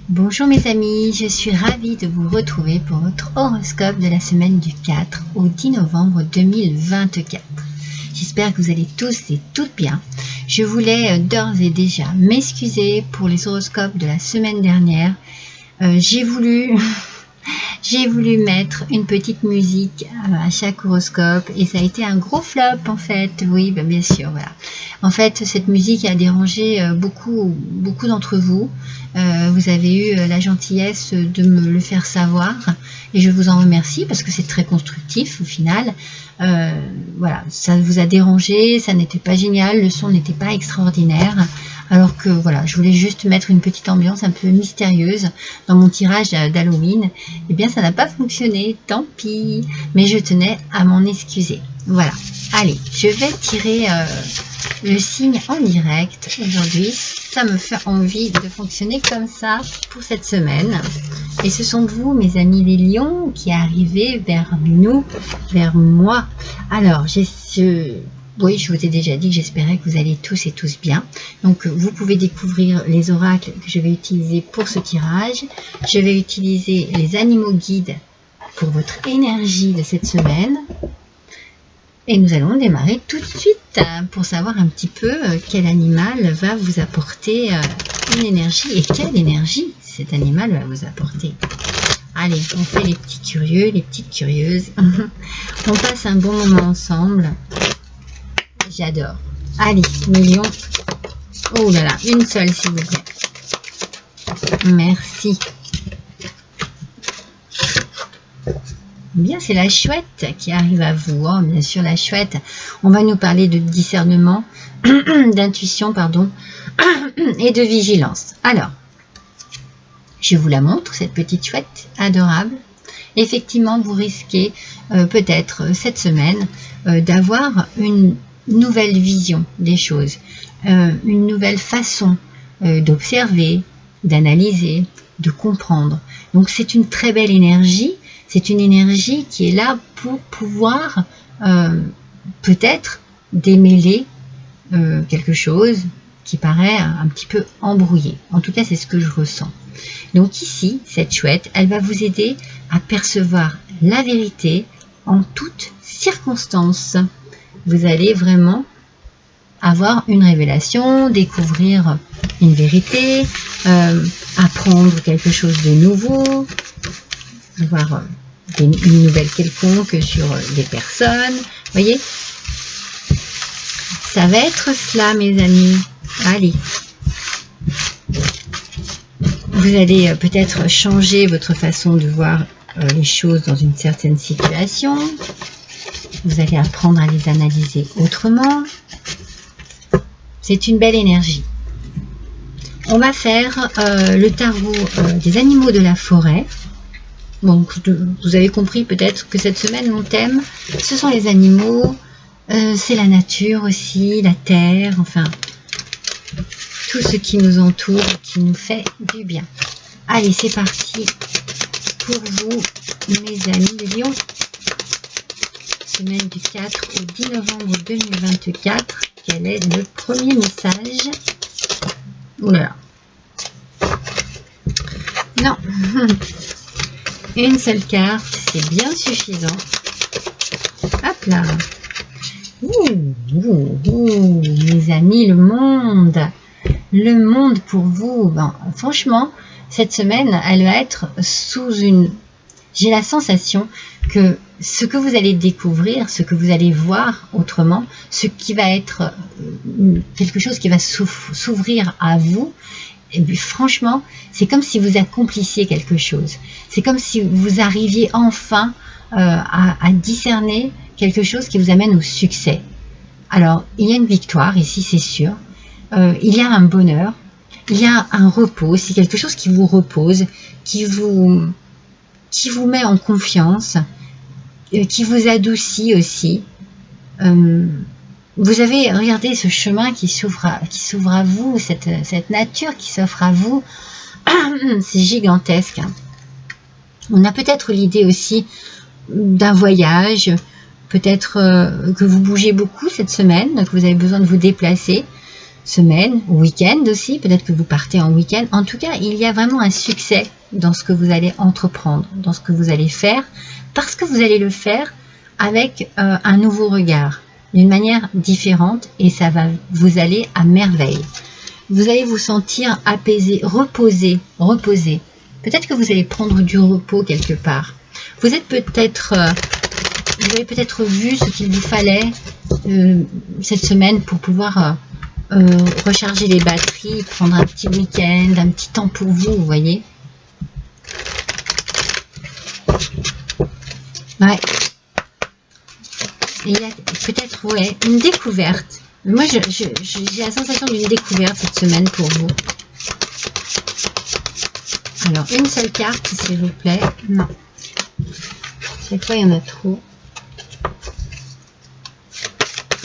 Bonjour mes amis, je suis ravie de vous retrouver pour votre horoscope de la semaine du 4 au 10 novembre 2024. J'espère que vous allez tous et toutes bien. Je voulais d'ores et déjà m'excuser pour les horoscopes de la semaine dernière. J'ai voulu mettre une petite musique à chaque horoscope et ça a été un gros flop en fait. Oui, bien sûr, voilà. En fait, cette musique a dérangé beaucoup d'entre vous. Vous avez eu la gentillesse de me le faire savoir et je vous en remercie parce que c'est très constructif au final. Voilà, ça vous a dérangé, ça n'était pas génial, le son n'était pas extraordinaire. Alors que voilà, je voulais juste mettre une petite ambiance un peu mystérieuse dans mon tirage d'Halloween. Eh bien, ça n'a pas fonctionné, tant pis. Mais je tenais à m'en excuser. Voilà. Allez, je vais tirer le signe en direct aujourd'hui. Ça me fait envie de fonctionner comme ça pour cette semaine. Et ce sont vous, mes amis les lions, qui arrivez vers nous, vers moi. Alors, oui, je vous ai déjà dit que j'espérais que vous allez tous et tous bien. Donc, vous pouvez découvrir les oracles que je vais utiliser pour ce tirage. Je vais utiliser les animaux guides pour votre énergie de cette semaine. Et nous allons démarrer tout de suite pour savoir un petit peu quel animal va vous apporter une énergie et quelle énergie cet animal va vous apporter. Allez, on fait les petits curieux, les petites curieuses. On passe un bon moment ensemble. J'adore. Allez, millions. Oh là là, une seule s'il vous plaît. Merci. Bien, c'est la chouette qui arrive à vous. Oh, bien sûr, la chouette. On va nous parler de discernement, d'intuition, pardon, et de vigilance. Alors, je vous la montre, cette petite chouette adorable. Effectivement, vous risquez peut-être cette semaine d'avoir une nouvelle vision des choses, une nouvelle façon d'observer, d'analyser, de comprendre. Donc c'est une très belle énergie, c'est une énergie qui est là pour pouvoir peut-être démêler quelque chose qui paraît un petit peu embrouillé. En tout cas, c'est ce que je ressens. Donc ici, cette chouette, elle va vous aider à percevoir la vérité en toutes circonstances. Vous allez vraiment avoir une révélation, découvrir une vérité, apprendre quelque chose de nouveau, avoir une nouvelle quelconque sur des personnes. Vous voyez, ça va être cela, mes amis. Allez. Vous allez peut-être changer votre façon de voir les choses dans une certaine situation. Vous allez apprendre à les analyser autrement. C'est une belle énergie. On va faire le tarot des animaux de la forêt. Donc, vous avez compris peut-être que cette semaine, mon thème, ce sont les animaux, c'est la nature aussi, la terre, enfin, tout ce qui nous entoure, qui nous fait du bien. Allez, c'est parti pour vous, mes amis les lions. Semaine du 4 au 10 novembre 2024. Quel est le premier message? Oula. Non. Une seule carte, c'est bien suffisant. Hop là. Mes amis, le monde. Le monde pour vous. Ben, franchement, cette semaine, elle va être sous une... J'ai la sensation que ce que vous allez découvrir, ce que vous allez voir autrement, ce qui va être quelque chose qui va s'ouvrir à vous, et puis, franchement, c'est comme si vous accomplissiez quelque chose. C'est comme si vous arriviez enfin à discerner quelque chose qui vous amène au succès. Alors, il y a une victoire ici, c'est sûr. Il y a un bonheur. Il y a un repos. C'est quelque chose qui vous repose, qui vous met en confiance, qui vous adoucit aussi. Vous avez, regardé ce chemin qui s'ouvre à vous, cette nature qui s'offre à vous. C'est gigantesque. On a peut-être l'idée aussi d'un voyage, peut-être que vous bougez beaucoup cette semaine, que vous avez besoin de vous déplacer. semaine, week-end aussi, peut-être que vous partez en week-end. En tout cas, il y a vraiment un succès dans ce que vous allez entreprendre, dans ce que vous allez faire, parce que vous allez le faire avec un nouveau regard, d'une manière différente, et ça va vous aller à merveille. Vous allez vous sentir apaisé, reposé. Peut-être que vous allez prendre du repos quelque part. Vous avez peut-être vu ce qu'il vous fallait cette semaine pour pouvoir recharger les batteries, prendre un petit week-end, un petit temps pour vous, vous voyez. Ouais. Et il y a peut-être une découverte. Moi, j'ai la sensation d'une découverte cette semaine pour vous. Alors, une seule carte, s'il vous plaît. Non. Chaque fois, il y en a trop.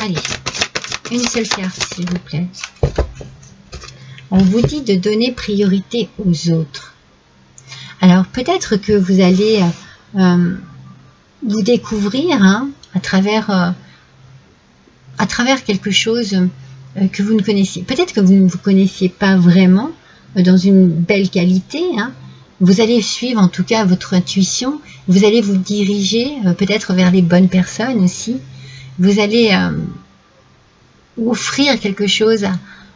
Allez, une seule carte, s'il vous plaît. On vous dit de donner priorité aux autres. Alors, peut-être que vous allez vous découvrir à travers quelque chose que vous ne connaissiez. Peut-être que vous ne vous connaissiez pas vraiment dans une belle qualité. Vous allez suivre en tout cas votre intuition. Vous allez vous diriger peut-être vers les bonnes personnes aussi. Vous allez offrir quelque chose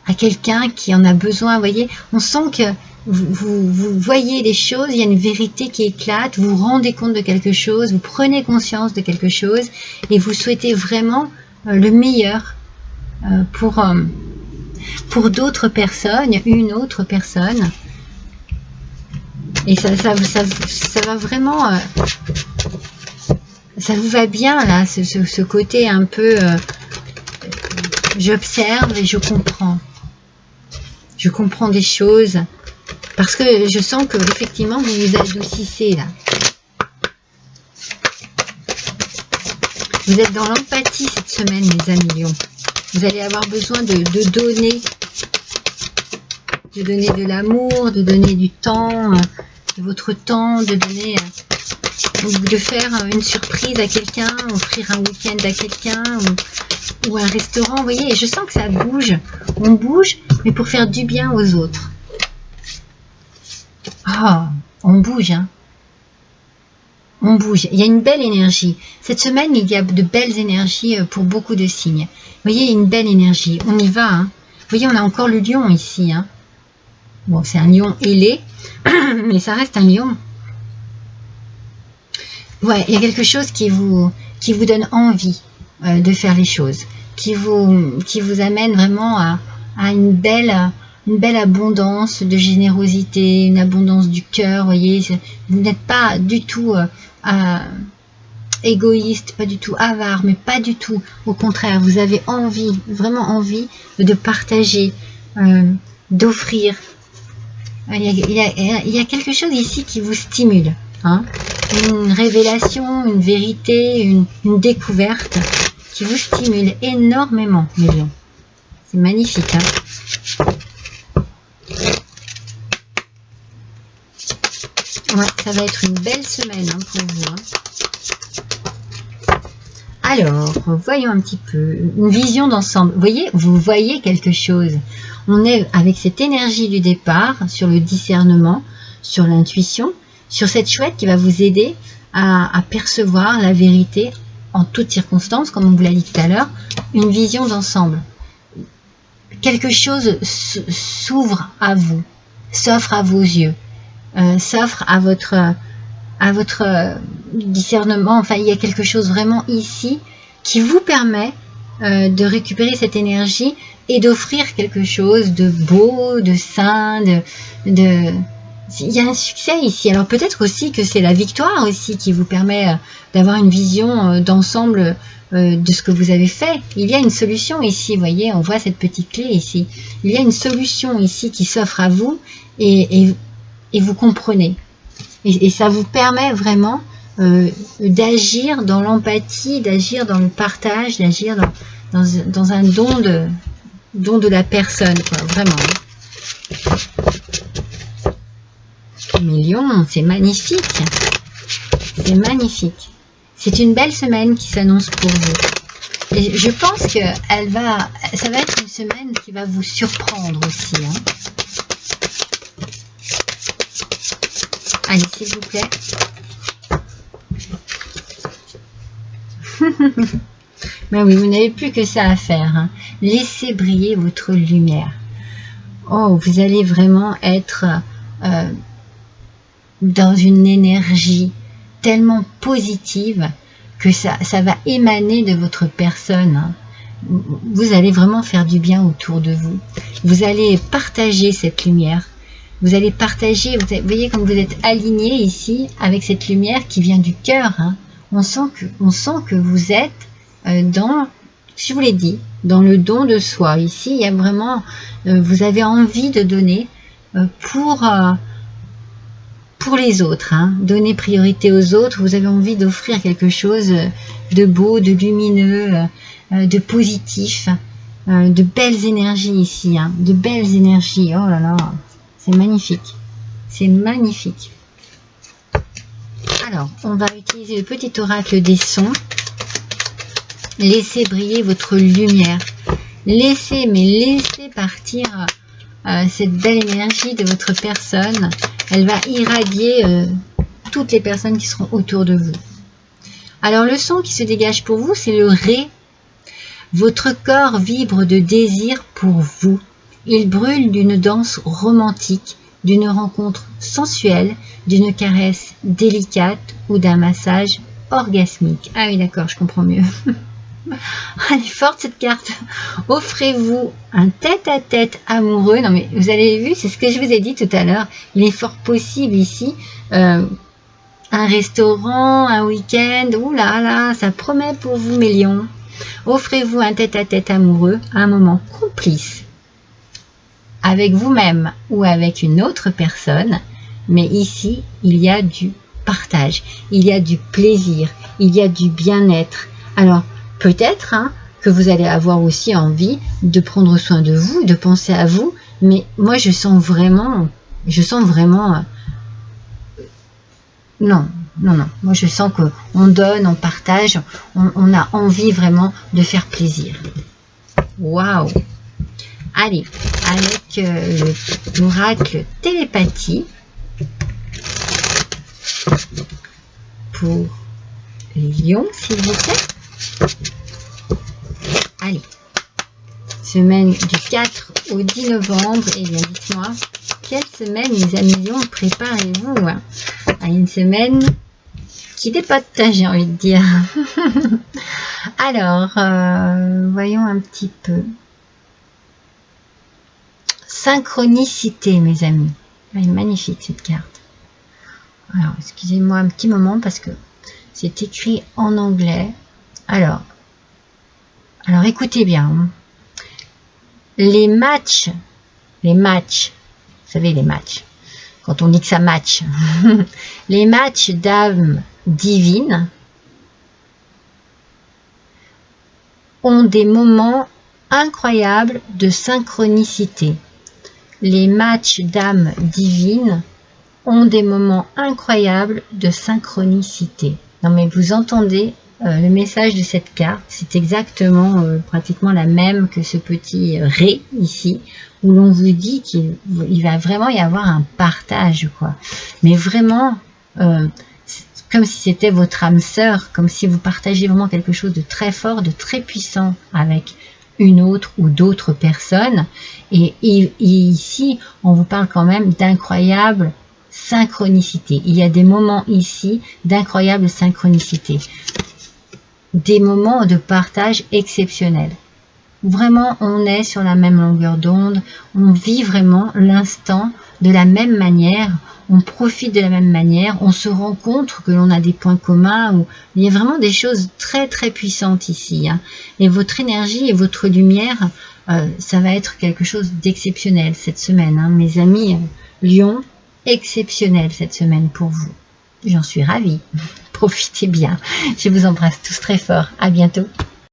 à quelqu'un qui en a besoin. Vous voyez, on sent que vous voyez les choses, il y a une vérité qui éclate, vous vous rendez compte de quelque chose, vous prenez conscience de quelque chose et vous souhaitez vraiment le meilleur pour d'autres personnes, une autre personne. Et ça va vraiment, ça vous va bien là, ce côté un peu, j'observe et je comprends. Je comprends des choses parce que je sens que effectivement vous vous adoucissez là. Vous êtes dans l'empathie cette semaine, mes amis Lions. Vous allez avoir besoin de donner de l'amour, de donner du temps, de votre temps, de faire une surprise à quelqu'un, offrir un week-end à quelqu'un ou un restaurant. Vous voyez, et je sens que ça bouge. On bouge, mais pour faire du bien aux autres. Ah, on bouge, On bouge. Il y a une belle énergie. Cette semaine, il y a de belles énergies pour beaucoup de signes. Vous voyez, une belle énergie. On y va, Vous voyez, on a encore le lion ici, Bon, c'est un lion ailé, mais ça reste un lion. Ouais, il y a quelque chose qui vous donne envie de faire les choses, qui vous amène vraiment à une belle abondance de générosité, une abondance du cœur, voyez, vous n'êtes pas du tout égoïste, pas du tout avare, mais pas du tout, au contraire, vous avez envie, vraiment envie de partager, d'offrir. Il y a quelque chose ici qui vous stimule, une révélation, une vérité, une découverte qui vous stimule énormément, mes lions. C'est magnifique, Ouais, ça va être une belle semaine pour vous. Alors, voyons un petit peu. Une vision d'ensemble. Vous voyez quelque chose. On est avec cette énergie du départ sur le discernement, sur l'intuition, sur cette chouette qui va vous aider à percevoir la vérité en toutes circonstances, comme on vous l'a dit tout à l'heure. Une vision d'ensemble. Quelque chose s'ouvre à vous, s'offre à vos yeux. S'offre à votre discernement. Enfin, il y a quelque chose vraiment ici qui vous permet de récupérer cette énergie et d'offrir quelque chose de beau, de sain, il y a un succès ici. Alors peut-être aussi que c'est la victoire aussi qui vous permet d'avoir une vision d'ensemble de ce que vous avez fait. Il y a une solution ici, vous voyez, on voit cette petite clé ici. Il y a une solution ici qui s'offre à vous et vous comprenez. Et ça vous permet vraiment d'agir dans l'empathie, d'agir dans le partage, d'agir dans un don de la personne, quoi, vraiment. Millions, c'est magnifique. C'est magnifique. C'est une belle semaine qui s'annonce pour vous. Et je pense que ça va être une semaine qui va vous surprendre aussi. Hein. Allez, s'il vous plaît. Mais oui, vous n'avez plus que ça à faire. Hein. Laissez briller votre lumière. Oh, vous allez vraiment être dans une énergie tellement positive que ça va émaner de votre personne. Hein. Vous allez vraiment faire du bien autour de vous. Vous allez partager cette lumière. Vous allez partager, vous voyez comme vous êtes aligné ici avec cette lumière qui vient du cœur. Hein. On sent que vous êtes dans, je vous l'ai dit, dans le don de soi. Ici, il y a vraiment, vous avez envie de donner pour les autres. Hein. Donner priorité aux autres. Vous avez envie d'offrir quelque chose de beau, de lumineux, de positif, de belles énergies ici. Hein. De belles énergies. Oh là là, c'est magnifique. C'est magnifique. Alors, on va utiliser le petit oracle des sons. Laissez briller votre lumière. Laissez partir cette belle énergie de votre personne. Elle va irradier toutes les personnes qui seront autour de vous. Alors, le son qui se dégage pour vous, c'est le Ré. Votre corps vibre de désir pour vous. Il brûle d'une danse romantique, d'une rencontre sensuelle, d'une caresse délicate ou d'un massage orgasmique. Ah oui, d'accord, je comprends mieux. Elle est forte cette carte. Offrez-vous un tête-à-tête amoureux. Non mais vous avez vu, c'est ce que je vous ai dit tout à l'heure. Il est fort possible ici un restaurant, un week-end. Ouh là là, ça promet pour vous, mes lions. Offrez-vous un tête-à-tête amoureux, un moment complice avec vous-même ou avec une autre personne. Mais ici, il y a du partage, il y a du plaisir, il y a du bien-être. Alors, peut-être hein, que vous allez avoir aussi envie de prendre soin de vous, de penser à vous, mais moi je sens vraiment, non, moi je sens qu'on donne, on partage, on a envie vraiment de faire plaisir. Waouh! Allez, avec l'oracle télépathie, pour les lions, s'il vous plaît. Allez, semaine du 4 au 10 novembre, et bien dites-moi, quelle semaine les amis lions préparez-vous à une semaine qui dépote, j'ai envie de dire. Alors, voyons un petit peu. Synchronicité, mes amis. Elle est magnifique cette carte. Alors, excusez-moi un petit moment parce que c'est écrit en anglais. Alors écoutez bien. Les matchs, vous savez les matchs, quand on dit que ça match, les matchs d'âmes divines ont des moments incroyables de synchronicité. Les matchs d'âmes divines ont des moments incroyables de synchronicité. Non mais vous entendez le message de cette carte, c'est exactement pratiquement la même que ce petit Ré ici, où l'on vous dit qu'il va vraiment y avoir un partage, quoi. Mais vraiment, comme si c'était votre âme sœur, comme si vous partagez vraiment quelque chose de très fort, de très puissant avec une autre ou d'autres personnes. Et ici, on vous parle quand même d'incroyable synchronicité. Il y a des moments ici d'incroyable synchronicité. Des moments de partage exceptionnels. Vraiment, on est sur la même longueur d'onde. On vit vraiment l'instant de la même manière. On profite de la même manière. On se rend compte que l'on a des points communs. Où il y a vraiment des choses très très puissantes ici. Hein. Et votre énergie et votre lumière, ça va être quelque chose d'exceptionnel cette semaine. Hein. Mes amis Lion, exceptionnel cette semaine pour vous. J'en suis ravie. Profitez bien. Je vous embrasse tous très fort. À bientôt.